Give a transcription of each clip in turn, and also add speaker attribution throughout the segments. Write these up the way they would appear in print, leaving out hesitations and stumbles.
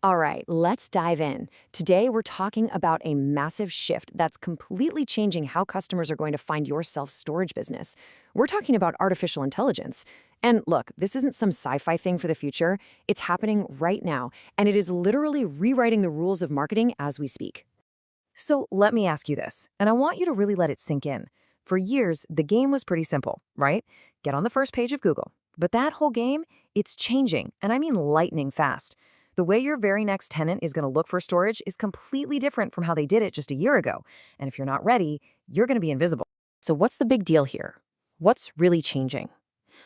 Speaker 1: All right, let's dive in. Today, we're talking about a massive shift that's completely changing how customers are going to find your self-storage business. We're talking about artificial intelligence. And look, this isn't some sci-fi thing for the future. It's happening right now, and it is literally rewriting the rules of marketing as we speak. So let me ask you this, and I want you to really let it sink in. For years, the game was pretty simple, right? Get on the first page of Google. But that whole game, it's changing, and I mean lightning fast. The way your very next tenant is going to look for storage is completely different from how they did it just a year ago. And if you're not ready, you're going to be invisible. So what's the big deal here? What's really changing?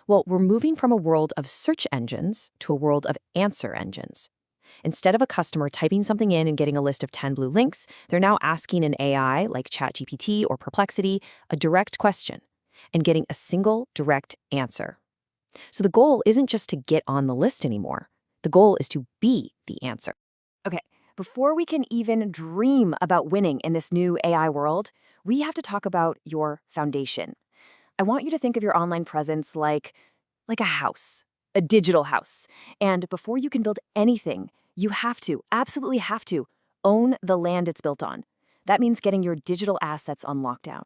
Speaker 1: Well, we're moving from a world of search engines to a world of answer engines. Instead of a customer typing something in and getting a list of 10 blue links, they're now asking an AI like ChatGPT or Perplexity a direct question and getting a single direct answer. So the goal isn't just to get on the list anymore. The goal is to be the answer. Okay, before we can even dream about winning in this new AI world, we have to talk about your foundation. I want you to think of your online presence like a house, a digital house. And before you can build anything, you have to, absolutely have to, own the land it's built on. That means getting your digital assets on lockdown.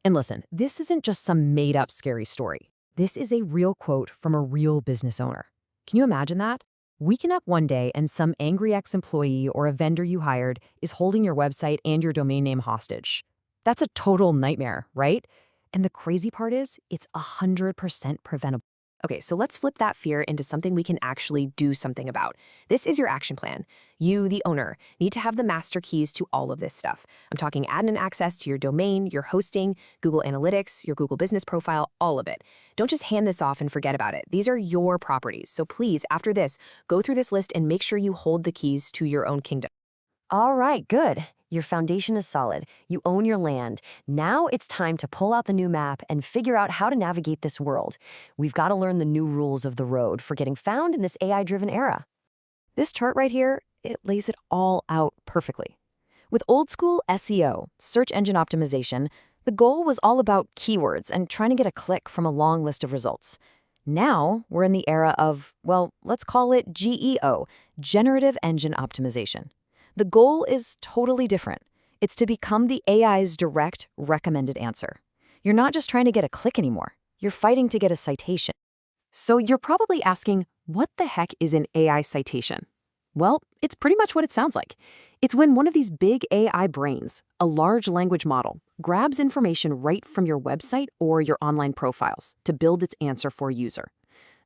Speaker 1: And listen, this isn't just some made-up scary story. This is a real quote from a real business owner. Can you imagine that? Waking up one day and some angry ex-employee or a vendor you hired is holding your website and your domain name hostage. That's a total nightmare, right? And the crazy part is, it's 100% preventable. Okay, so let's flip that fear into something we can actually do something about. This is your action plan. You, the owner, need to have the master keys to all of this stuff. I'm talking admin access to your domain, your hosting, Google Analytics, your Google Business Profile, all of it. Don't just hand this off and forget about it. These are your properties. So please, after this, go through this list and make sure you hold the keys to your own kingdom. All right, good. Your foundation is solid. You own your land. Now it's time to pull out the new map and figure out how to navigate this world. We've got to learn the new rules of the road for getting found in this AI-driven era. This chart right here, it lays it all out perfectly. With old-school SEO, search engine optimization, the goal was all about keywords and trying to get a click from a long list of results. Now we're in the era of, well, let's call it GEO, Generative Engine Optimization. The goal is totally different. It's to become the AI's direct recommended answer. You're not just trying to get a click anymore. You're fighting to get a citation. So you're probably asking, what the heck is an AI citation? Well, it's pretty much what it sounds like. It's when one of these big AI brains, a large language model, grabs information right from your website or your online profiles to build its answer for a user.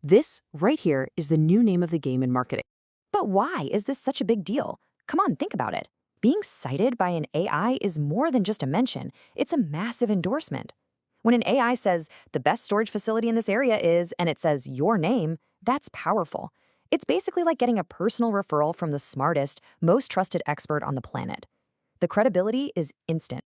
Speaker 1: This right here is the new name of the game in marketing. But why is this such a big deal? Come on, think about it. Being cited by an AI is more than just a mention. It's a massive endorsement. When an AI says, the best storage facility in this area is, and it says your name, that's powerful. It's basically like getting a personal referral from the smartest, most trusted expert on the planet. The credibility is instant.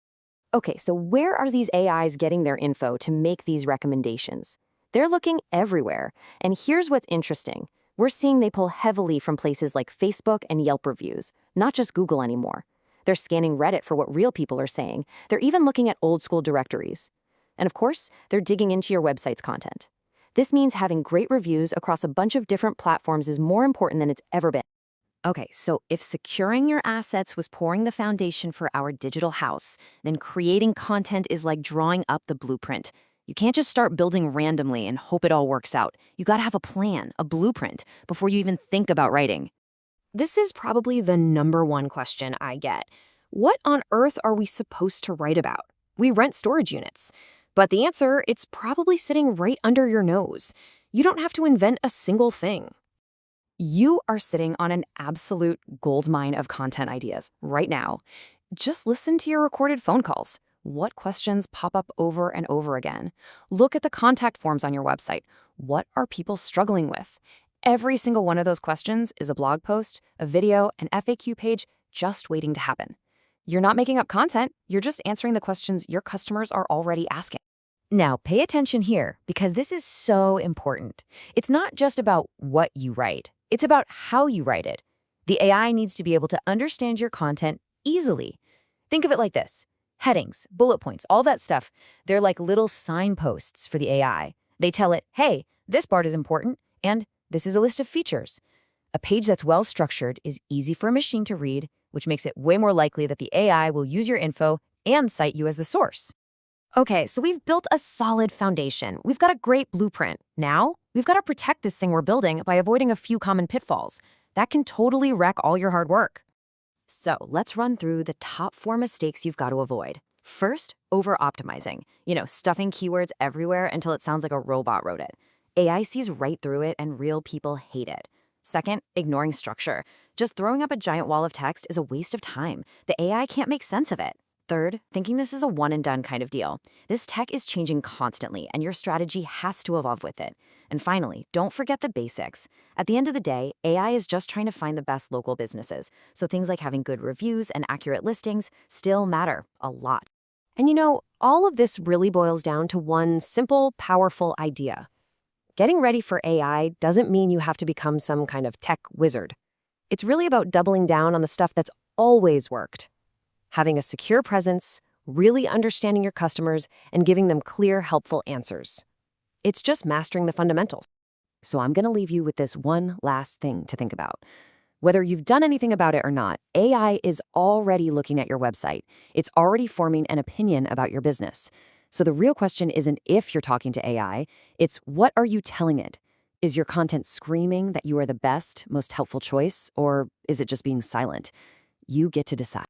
Speaker 1: Okay, so where are these AIs getting their info to make these recommendations? They're looking everywhere. And here's what's interesting. We're seeing they pull heavily from places like Facebook and Yelp reviews, not just Google anymore. They're scanning Reddit for what real people are saying. They're even looking at old-school directories. And of course, they're digging into your website's content. This means having great reviews across a bunch of different platforms is more important than it's ever been. Okay, so if securing your assets was pouring the foundation for our digital house, then creating content is like drawing up the blueprint. You can't just start building randomly and hope it all works out. You gotta have a plan, a blueprint, before you even think about writing. This is probably the #1 question I get. What on earth are we supposed to write about? We rent storage units. But the answer, it's probably sitting right under your nose. You don't have to invent a single thing. You are sitting on an absolute goldmine of content ideas right now. Just listen to your recorded phone calls. What questions pop up over and over again? Look at the contact forms on your website. What are people struggling with? Every single one of those questions is a blog post, a video, an FAQ page just waiting to happen. You're not making up content, you're just answering the questions your customers are already asking. Now, pay attention here, because this is so important. It's not just about what you write, it's about how you write it. The AI needs to be able to understand your content easily. Think of it like this. Headings, bullet points, all that stuff, they're like little signposts for the AI. They tell it, hey, this part is important, and this is a list of features. A page that's well-structured is easy for a machine to read, which makes it way more likely that the AI will use your info and cite you as the source. Okay, so we've built a solid foundation. We've got a great blueprint. Now, we've got to protect this thing we're building by avoiding a few common pitfalls. That can totally wreck all your hard work. So let's run through the top 4 mistakes you've got to avoid. First, over-optimizing. Stuffing keywords everywhere until it sounds like a robot wrote it. AI sees right through it and real people hate it. Second, ignoring structure. Just throwing up a giant wall of text is a waste of time. The AI can't make sense of it. Third, thinking this is a one-and-done kind of deal. This tech is changing constantly, and your strategy has to evolve with it. And finally, don't forget the basics. At the end of the day, AI is just trying to find the best local businesses, so things like having good reviews and accurate listings still matter a lot. And all of this really boils down to one simple, powerful idea. Getting ready for AI doesn't mean you have to become some kind of tech wizard. It's really about doubling down on the stuff that's always worked. Having a secure presence, really understanding your customers, and giving them clear, helpful answers. It's just mastering the fundamentals. So I'm going to leave you with this one last thing to think about. Whether you've done anything about it or not, AI is already looking at your website. It's already forming an opinion about your business. So the real question isn't if you're talking to AI, it's what are you telling it? Is your content screaming that you are the best, most helpful choice, or is it just being silent? You get to decide.